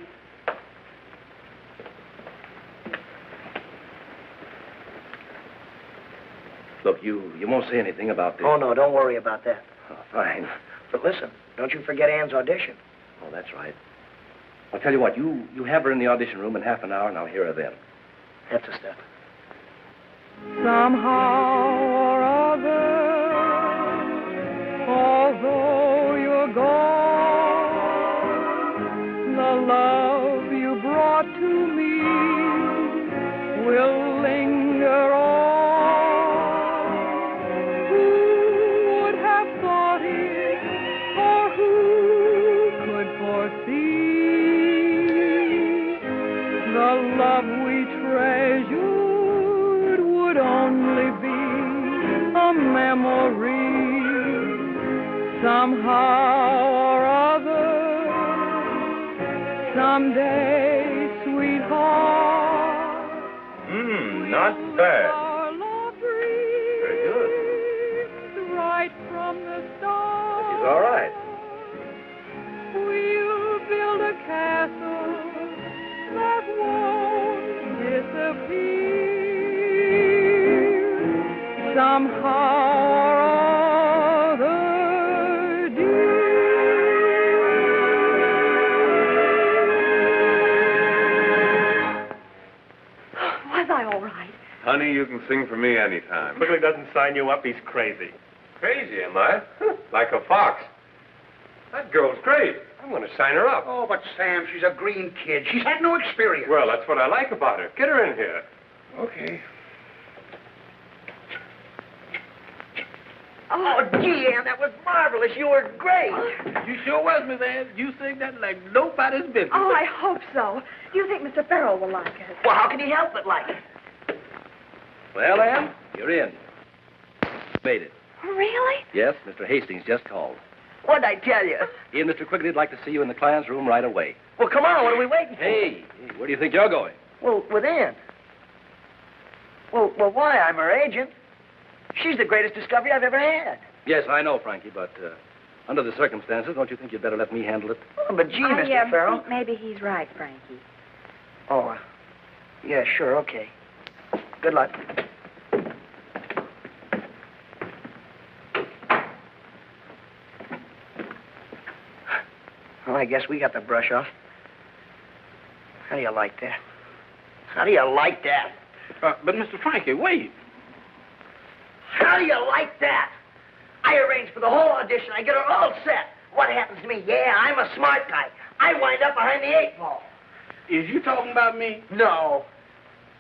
Look, you won't say anything about this. Oh, no, don't worry about that. Oh, fine. But listen, don't you forget Ann's audition. Oh, that's right. I'll tell you what, you have her in the audition room in half an hour, and I'll hear her then. That's the stuff. Somehow or other, although you're gone, the love you brought to me will linger on. Who would have thought it, or who could foresee the love we treasured would only be a memory. Somehow or other, someday, sweetheart, Not bad. our love Very good. breathes right from the start. She's all right. We'll build a castle that won't disappear. Somehow or other, dear. Was I all right? Honey, you can sing for me anytime. Quigley doesn't sign you up, he's crazy. Crazy, am I? Like a fox. That girl's great. I'm going to sign her up. Oh, but Sam, she's a green kid. She's had no experience. Well, that's what I like about her. Get her in here. Okay. Oh, gee, Ann, that was marvelous. You were great. You sure was, Miss Ann. You sang that like nobody's business. Oh, I hope so. Do you think Mr. Farrell will like it? Well, how can he help but like it? Well, Ann, you're in. Made it. Really? Yes, Mr. Hastings just called. What'd I tell you? He and Mr. Quigley'd like to see you in the client's room right away. Well, come on. What are we waiting for? Hey, where do you think you're going? Well, with Ann. Well, why? I'm her agent. She's the greatest discovery I've ever had. Yes, I know, Frankie, but under the circumstances, don't you think you'd better let me handle it? Oh, but gee, Mr. I Farrell. think maybe he's right, Frankie. Oh, yeah, sure, okay. Good luck. Well, I guess we got the brush off. How do you like that? How do you like that? But Mr. Frankie, wait. How do you like that? I arranged for the whole audition. I get her all set. What happens to me? Yeah, I'm a smart guy. I wind up behind the 8 ball. Is you talking about me? No.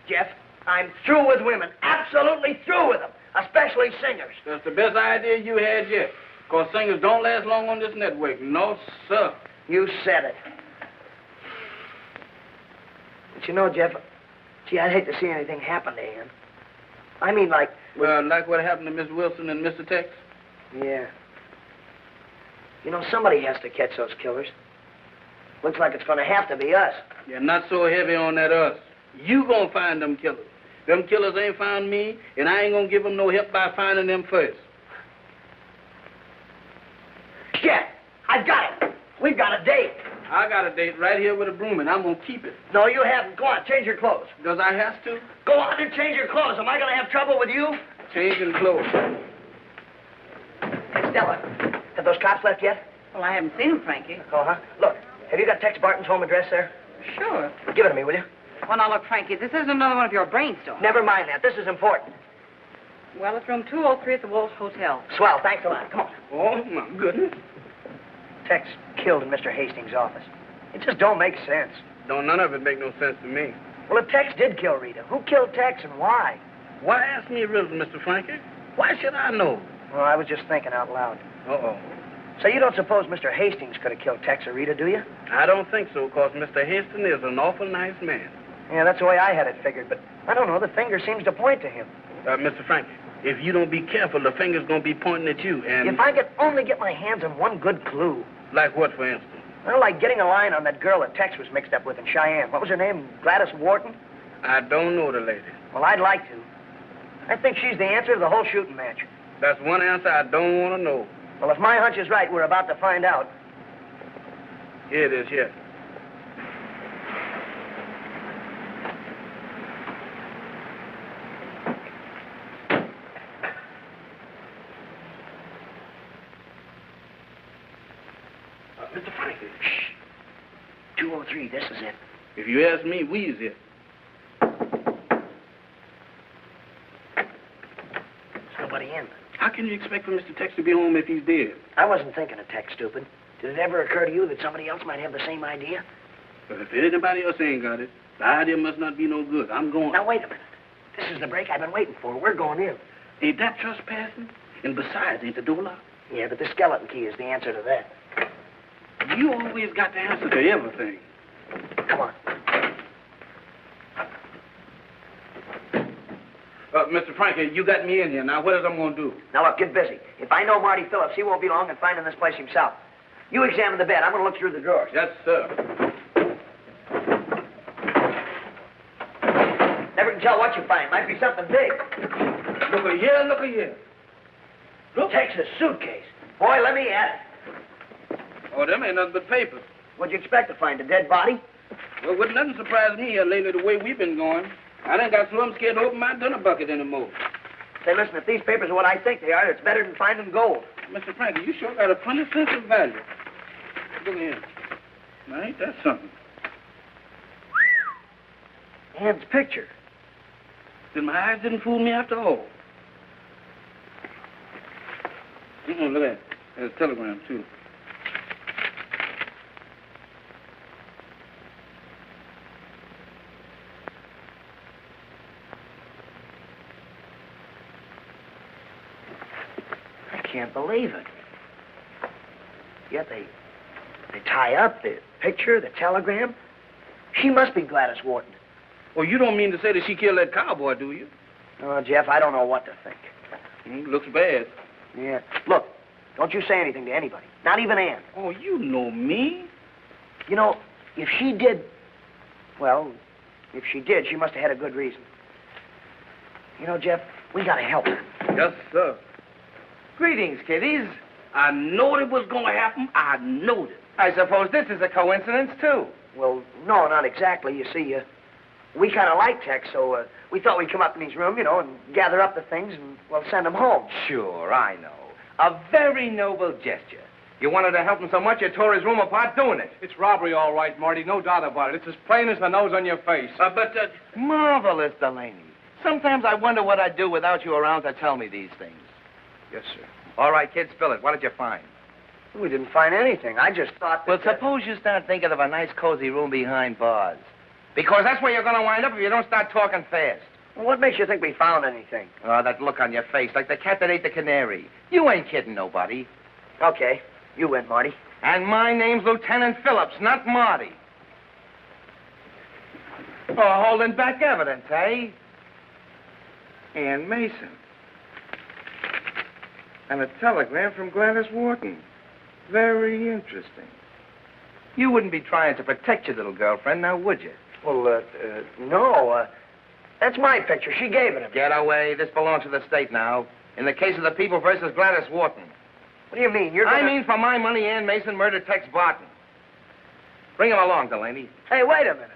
Jeff, I'm through with women. Absolutely through with them. Especially singers. That's the best idea you had yet. Because singers don't last long on this network. No, sir. You said it. But you know, Jeff, gee, I'd hate to see anything happen to Ann. I mean, like... Well, like what happened to Miss Wilson and Mr. Tex? Yeah. You know, somebody has to catch those killers. Looks like it's going to have to be us. You're not so heavy on that us. You gonna find them killers. Them killers ain't found me, and I ain't gonna give them no help by finding them first. Jeff, I've got it. We've got a date. I got a date right here with a broom, and I'm gonna keep it. No, you haven't. Go on, change your clothes. Does I have to? Go on and change your clothes. Am I going to have trouble with you? Changing clothes. Hey, Stella, have those cops left yet? Well, I haven't seen him, Frankie. Oh, huh? Look, have you got Tex Barton's home address there? Sure. Give it to me, will you? Well, now, look, Frankie, this isn't another one of your brainstorms. Never mind that. This is important. Well, it's room 203 at the Walsh Hotel. Swell. Thanks a lot. Come on. Oh, my goodness. Tex killed in Mr. Hastings' office. It just don't make sense. Don't none of it make no sense to me. Well, if Tex did kill Rita, who killed Tex and why? Why ask me a riddle, Mr. Frankie? Why should I know? Well, I was just thinking out loud. Uh-oh. So you don't suppose Mr. Hastings could have killed Tex or Rita, do you? I don't think so, because Mr. Hastings is an awful nice man. Yeah, that's the way I had it figured, but I don't know. The finger seems to point to him. Mr. Frankie, if you don't be careful, the finger's going to be pointing at you, and... If I could only get my hands on one good clue. Like what, for instance? Well, like getting a line on that girl that Tex was mixed up with in Cheyenne. What was her name? Gladys Wharton? I don't know the lady. Well, I'd like to. I think she's the answer to the whole shooting match. That's one answer I don't want to know. Well, if my hunch is right, we're about to find out. Here it is, here. Mr. Frankie. Shh. 203, this is it. If you ask me, we's it. There's nobody in. How can you expect for Mr. Tex to be home if he's dead? I wasn't thinking of Tex, stupid. Did it ever occur to you that somebody else might have the same idea? But if anybody else ain't got it, the idea must not be no good. I'm going. Now, wait a minute. This is the break I've been waiting for. We're going in. Ain't that trespassing? And besides, ain't the door locked? Yeah, but the skeleton key is the answer to that. You always got the answer to everything. Come on. Mr. Frankie, you got me in here. Now, what is I'm going to do? Now, look, get busy. If I know Marty Phillips, he won't be long in finding this place himself. You examine the bed. I'm going to look through the drawers. Yes, sir. Never can tell what you find. Might be something big. Look at here, look at here. Look. Texas suitcase. Boy, let me at it. Oh, them ain't nothing but papers. What'd you expect to find, a dead body? Well, wouldn't nothing surprise me here lately the way we've been going. I done got so I'm scared to open my dinner bucket anymore. Say, listen, if these papers are what I think they are, it's better than finding gold. Mr. Frankie, you sure got a funny sense of value. Look at here. Now, ain't that something? Ann's picture. Then my eyes didn't fool me after all. Look at that. There's a telegram, too. I can't believe it. Yet they tie up the picture, the telegram. She must be Gladys Wharton. Well, you don't mean to say that she killed that cowboy, do you? Oh, Jeff, I don't know what to think. Looks bad. Yeah. Look, don't you say anything to anybody. Not even Ann. Oh, you know me. You know, if she did... Well, if she did, she must have had a good reason. You know, Jeff, we gotta help her. Yes, sir. Greetings, kiddies. I knowed it was going to happen. I knowed it. I suppose this is a coincidence, too. Well, no, not exactly. You see, we kind of like Tex, so we thought we'd come up in his room, you know, and gather up the things and, well, send them home. Sure, I know. A very noble gesture. You wanted to help him so much you tore his room apart doing it. It's robbery, all right, Marty. No doubt about it. It's as plain as the nose on your face. Marvelous, Delaney. Sometimes I wonder what I'd do without you around to tell me these things. Yes, sir. All right, kid, spill it. What did you find? We didn't find anything. I just thought that... Well, suppose you start thinking of a nice, cozy room behind bars. Because that's where you're going to wind up if you don't start talking fast. Well, what makes you think we found anything? Oh, that look on your face, like the cat that ate the canary. You ain't kidding nobody. Okay. You win, Marty. And my name's Lieutenant Phillips, not Marty. Oh, holding back evidence, eh? Ann Mason. And a telegram from Gladys Wharton. Very interesting. You wouldn't be trying to protect your little girlfriend, now would you? Well, no. That's my picture. She gave it to me. Get away. This belongs to the state now. In the case of the people versus Gladys Wharton. What do you mean? I mean, for my money, Ann Mason murdered Tex Barton. Bring him along, Delaney. Hey, wait a minute.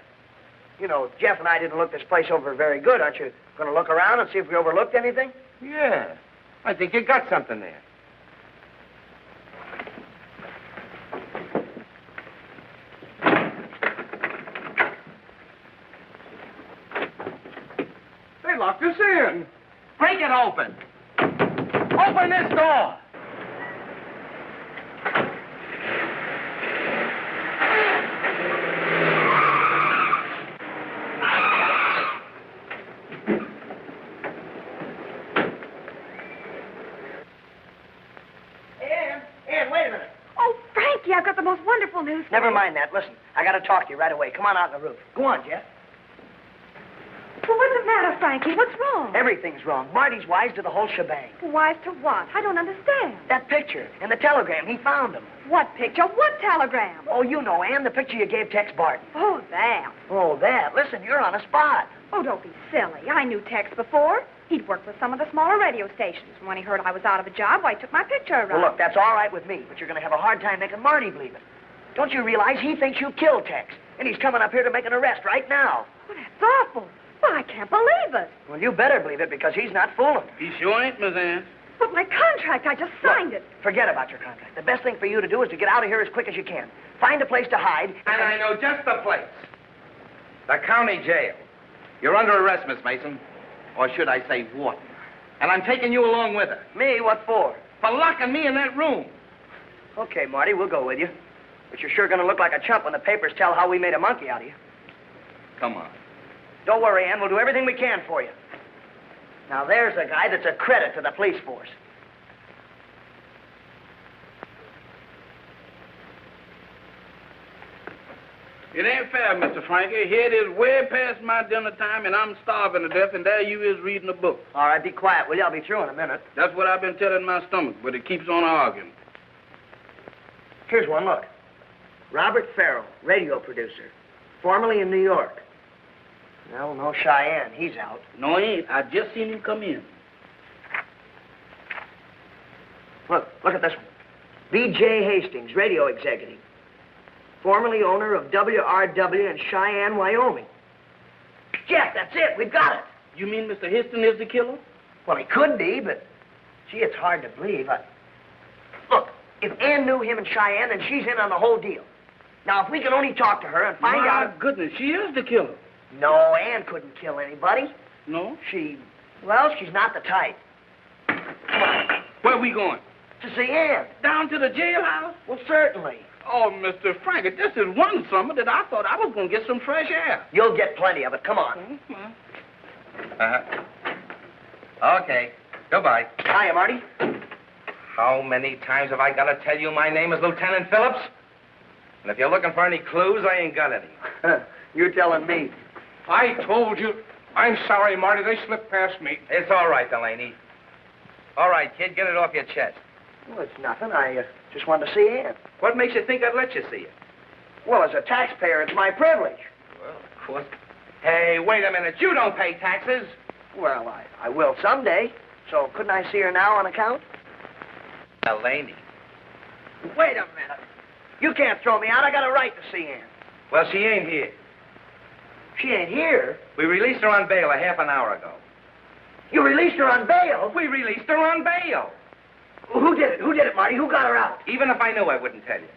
You know, Jeff and I didn't look this place over very good. Aren't you going to look around and see if we overlooked anything? Yeah. I think you got something there. They locked us in. Break it open. Open this door. Ann, wait a minute. Oh, Frankie, I've got the most wonderful news for Never you. mind that. Listen, I got to talk to you right away. Come on out on the roof. Go on, Jeff. Well, what's the matter, Frankie? What's wrong? Everything's wrong. Marty's wise to the whole shebang. Wise to what? I don't understand. That picture and the telegram, he found them. What picture? What telegram? Oh, you know, Ann, the picture you gave Tex Barton. Oh, that. Oh, that. Listen, you're on a spot. Oh, don't be silly. I knew Tex before. He'd worked with some of the smaller radio stations. And when he heard I was out of a job, why, he took my picture around. Well, look, that's all right with me, but you're going to have a hard time making Marty believe it. Don't you realize he thinks you killed Tex? And he's coming up here to make an arrest right now. Oh, that's awful. Well, I can't believe it. Well, you better believe it because he's not fooling. He sure ain't, Miss Ann. But my contract, I just signed it. Forget about your contract. The best thing for you to do is to get out of here as quick as you can. Find a place to hide. And I know just the place. The county jail. You're under arrest, Miss Mason. Or should I say warden. And I'm taking you along with her. Me? What for? For locking me in that room. Okay, Marty, we'll go with you. But you're sure going to look like a chump when the papers tell how we made a monkey out of you. Come on. Don't worry, Ann. We'll do everything we can for you. Now, there's a guy that's a credit to the police force. It ain't fair, Mr. Frankie. Here it is way past my dinner time, and I'm starving to death, and there you is reading a book. All right, be quiet, will you? I'll be through in a minute. That's what I've been telling my stomach, but it keeps on arguing. Here's one, look. Robert Farrell, radio producer, formerly in New York. Well, no Cheyenne. He's out. No, he ain't. I just seen him come in. Look at this one. B.J. Hastings, radio executive. Formerly owner of WRW in Cheyenne, Wyoming. Jeff, that's it. We've got it. You mean Mr. Hastings is the killer? Well, he could be, but, gee, it's hard to believe. Look, if Ann knew him in Cheyenne, then she's in on the whole deal. Now, if we can only talk to her and find out... My goodness, she is the killer. No, Ann couldn't kill anybody. No? Well, she's not the type. Come on. Where are we going? To see Ann. Down to the jailhouse? Well, certainly. Oh, Mr. Frankie, this is one summer that I thought I was going to get some fresh air. You'll get plenty of it. Come on. Okay. Goodbye. Hiya, Marty. How many times have I got to tell you my name is Lieutenant Phillips? And if you're looking for any clues, I ain't got any. You're telling me. I told you. I'm sorry, Marty. They slipped past me. It's all right, Delaney. All right, kid, get it off your chest. Well, it's nothing. I just wanted to see Ann. What makes you think I'd let you see it? Well, as a taxpayer, it's my privilege. Well, of course. Hey, wait a minute. You don't pay taxes. Well, I will someday. So couldn't I see her now on account? Delaney. Wait a minute. You can't throw me out. I got a right to see Ann. Well, she ain't here. She ain't here? We released her on bail a half an hour ago. You released her on bail? We released her on bail. Who did it? Who did it, Marty? Who got her out? Even if I knew, I wouldn't tell you.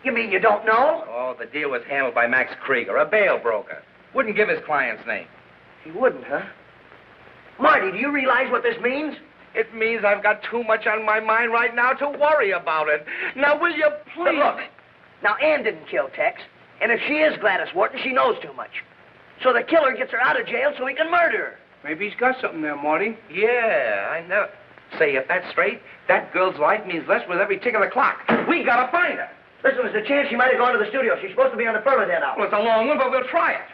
You mean you don't know? Oh, the deal was handled by Max Krieger, a bail broker. Wouldn't give his client's name. He wouldn't, huh? Marty, do you realize what this means? It means I've got too much on my mind right now to worry about it. Now, will you please... But look, now, Ann didn't kill Tex, and if she is Gladys Wharton, she knows too much. So the killer gets her out of jail so he can murder her. Maybe he's got something there, Marty. Yeah, I know. Say, if that's straight, that girl's life means less with every tick of the clock. We gotta find her. Listen, there's a chance she might have gone to the studio. She's supposed to be on the permit now. Well, it's a long one, but we'll try it.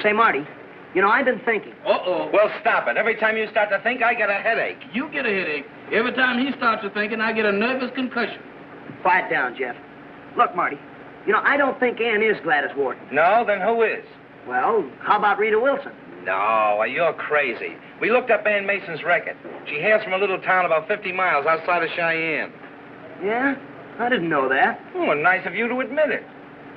Say, Marty, you know, I've been thinking. Uh-oh. Well, stop it. Every time you start to think, I get a headache. You get a headache. Every time he starts to thinking, I get a nervous concussion. Quiet down, Jeff. Look, Marty, you know, I don't think Ann is Gladys Wharton. No? Then who is? Well, how about Rita Wilson? No, you're crazy. We looked up Ann Mason's record. She hails from a little town about 50 miles outside of Cheyenne. Yeah? I didn't know that. Oh, nice of you to admit it.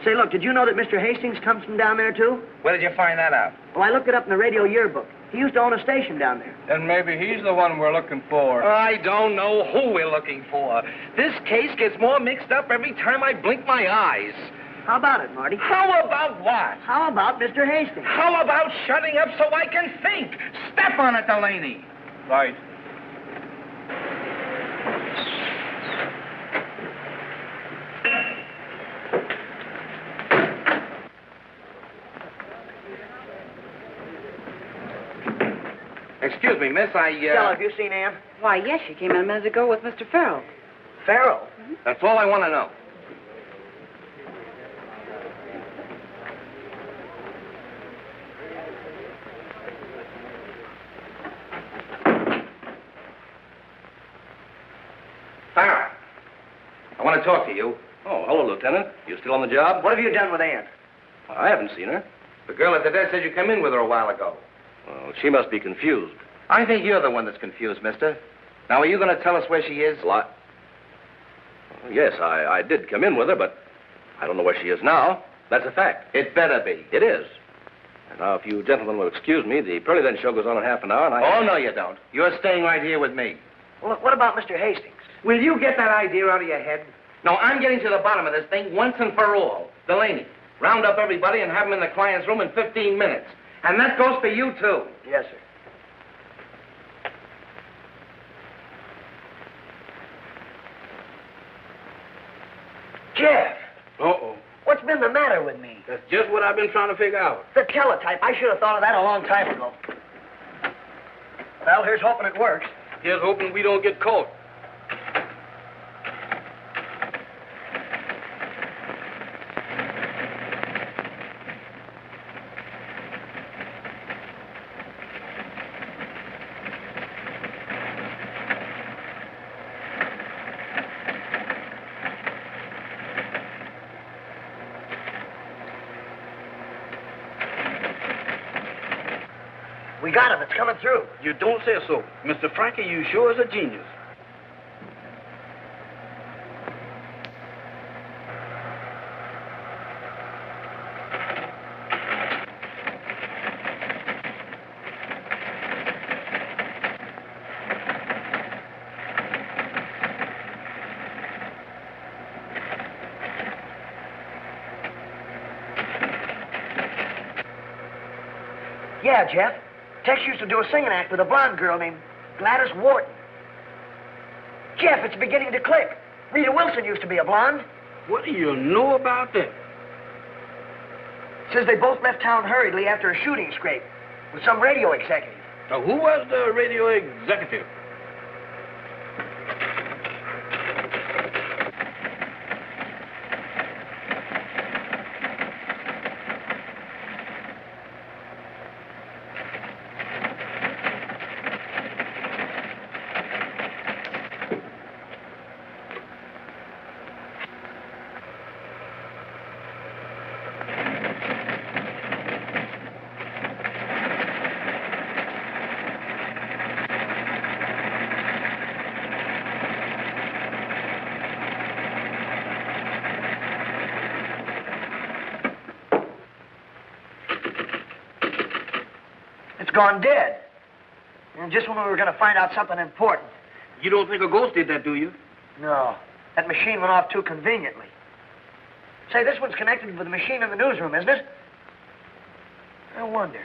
Say, look, did you know that Mr. Hastings comes from down there, too? Where did you find that out? Well, I looked it up in the radio yearbook. He used to own a station down there. Then maybe he's the one we're looking for. I don't know who we're looking for. This case gets more mixed up every time I blink my eyes. How about it, Marty? How about what? How about Mr. Hastings? How about shutting up so I can think? Step on it, Delaney. Right. Excuse me, miss, Stella, have you seen Ann? Why, yes, she came in a minute ago with Mr. Farrell. Farrell? That's all I want to know. Farrell, I want to talk to you. Oh, hello, Lieutenant. You still on the job? What have you done with Ann? Well, I haven't seen her. The girl at the desk said you came in with her a while ago. Well, she must be confused. I think you're the one that's confused, mister. Now, are you going to tell us where she is? What? Well, yes, I did come in with her, but I don't know where she is now. That's a fact. It better be. It is. And now, if you gentlemen will excuse me, the Pearly Then show goes on in half an hour, and Oh, no, you don't. You're staying right here with me. Well, look, what about Mr. Hastings? Will you get that idea out of your head? No, I'm getting to the bottom of this thing once and for all. Delaney, round up everybody and have them in the client's room in 15 minutes. And that goes for you, too. Yes, sir. Jeff! Uh-oh. What's been the matter with me? That's just what I've been trying to figure out. The teletype. I should have thought of that a long time ago. Well, here's hoping it works. Here's hoping we don't get caught. We got him. It's coming through. You don't say so. Mr. Frankie, you sure is a genius. Yeah, Jeff. Tex used to do a singing act with a blonde girl named Gladys Wharton. Jeff, it's beginning to click. Rita Wilson used to be a blonde. What do you know about that? Says they both left town hurriedly after a shooting scrape with some radio executive. Now, who was the radio executive? Gone dead. And just when we were going to find out something important. You don't think a ghost did that, do you? No. That machine went off too conveniently. Say, this one's connected with the machine in the newsroom, isn't it? I wonder.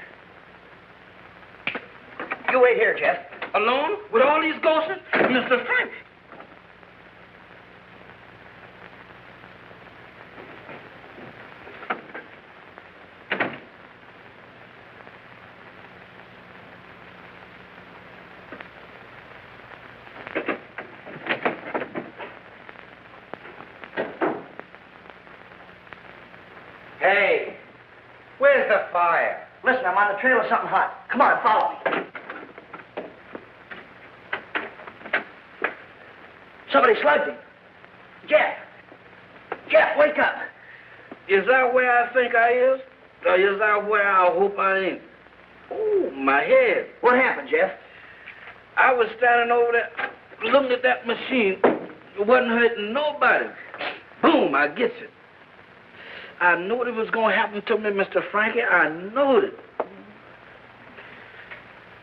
You wait here, Jeff. Alone? With all these ghosts? Mr. Frank! Hey, where's the fire? Listen, I'm on the trail of something hot. Come on, follow me. Somebody slugged him. Jeff! Jeff, wake up! Is that where I think I is? Or is that where I hope I ain't? Oh, my head. What happened, Jeff? I was standing over there looking at that machine. It wasn't hurting nobody. Boom, I gets it. I knew it was going to happen to me, Mr. Frankie. I knew it.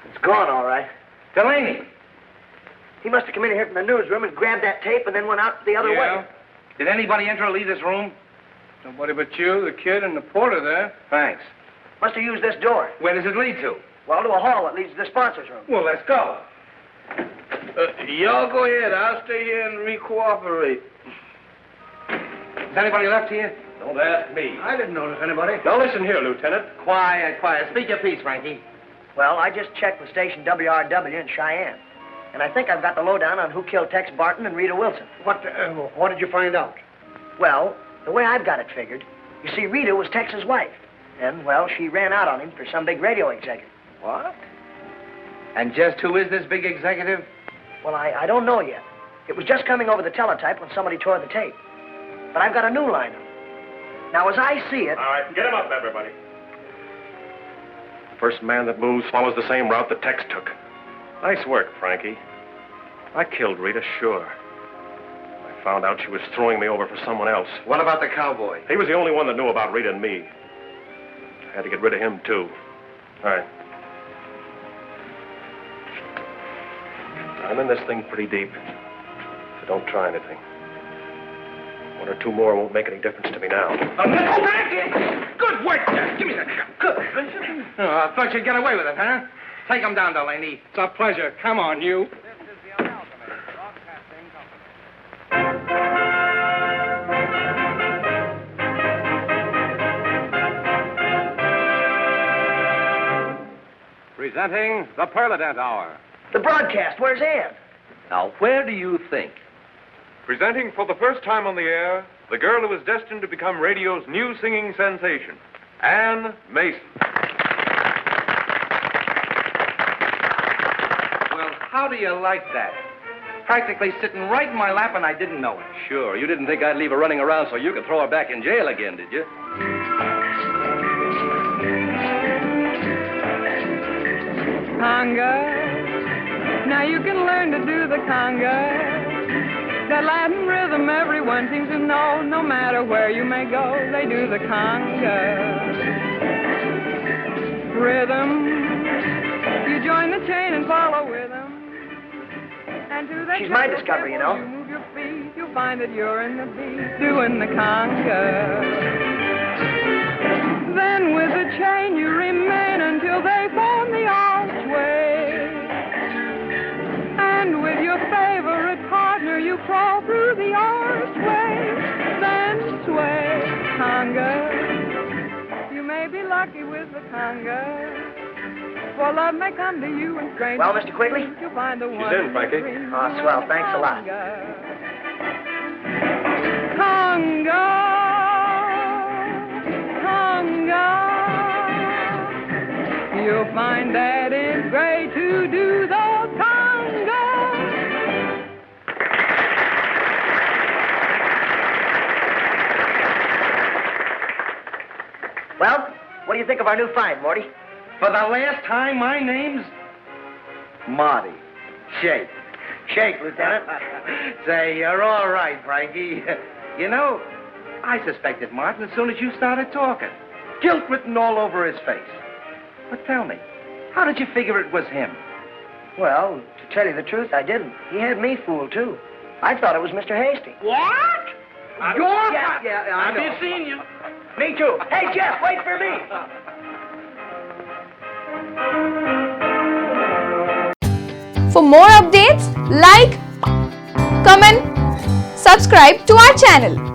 It's gone, all right. Delaney. He must have come in here from the newsroom and grabbed that tape and then went out the other way. Did anybody enter or leave this room? Nobody but you, the kid, and the porter there. Thanks. Must have used this door. Where does it lead to? Well, to a hall that leads to the sponsors' room. Well, let's go. Y'all go ahead. I'll stay here and re-cooperate. Is anybody left here? Don't ask me. I didn't notice anybody. Now listen here, Lieutenant. Quiet, quiet. Speak your piece, Frankie. Well, I just checked with station WRW in Cheyenne. And I think I've got the lowdown on who killed Tex Barton and Rita Wilson. What did you find out? Well, the way I've got it figured, you see, Rita was Tex's wife. And, well, she ran out on him for some big radio executive. What? And just who is this big executive? Well, I don't know yet. It was just coming over the teletype when somebody tore the tape. But I've got a new line on it. Now, as I see it... All right, get him up, everybody. First man that moves follows the same route that Tex took. Nice work, Frankie. I killed Rita, sure. I found out she was throwing me over for someone else. What about the cowboy? He was the only one that knew about Rita and me. I had to get rid of him, too. All right. I'm in this thing pretty deep, so don't try anything. One or two more won't make any difference to me now. Good work, Jack. Give me that gun. Good. Oh, I thought you'd get away with it, huh? Take him down, Delaney. It's a pleasure. Come on, you. Presenting the Perladent Hour. The broadcast, where's Ann? Now, where do you think? Presenting for the first time on the air, the girl who is destined to become radio's new singing sensation, Ann Mason. Well, how do you like that? Practically sitting right in my lap and I didn't know it. Sure, you didn't think I'd leave her running around so you could throw her back in jail again, did you? Conga. Now you can learn to do the conga. That Latin rhythm everyone seems to know. No matter where you may go, they do the conga. Rhythm. You join the chain and follow with them. And to that She's my discovery, you know. You move your feet, you'll find that you're in the beat doing the conga. Then with the chain you remain until they form the archway. And with your favorite partner you crawl through the archway. Then sway, conga. You may be lucky with the conga. For love may come to you and strange. Well, Mr. Quigley? You'll find the one. She's in, Frankie. Oh, swell. Thanks a lot. Conga. You'll find that it's great to do the conga. Well, what do you think of our new find, Morty? For the last time, my name's Marty. Shake. Shake, Lieutenant. Say, you're all right, Frankie. You know, I suspected Martin as soon as you started talking. Guilt written all over his face. But tell me, how did you figure it was him? Well, to tell you the truth, I didn't. He had me fooled, too. I thought it was Mr. Hastings. What? Yeah, I know. I've seen you. Me, too. Hey, Jeff, wait for me. For more updates, like, comment, subscribe to our channel.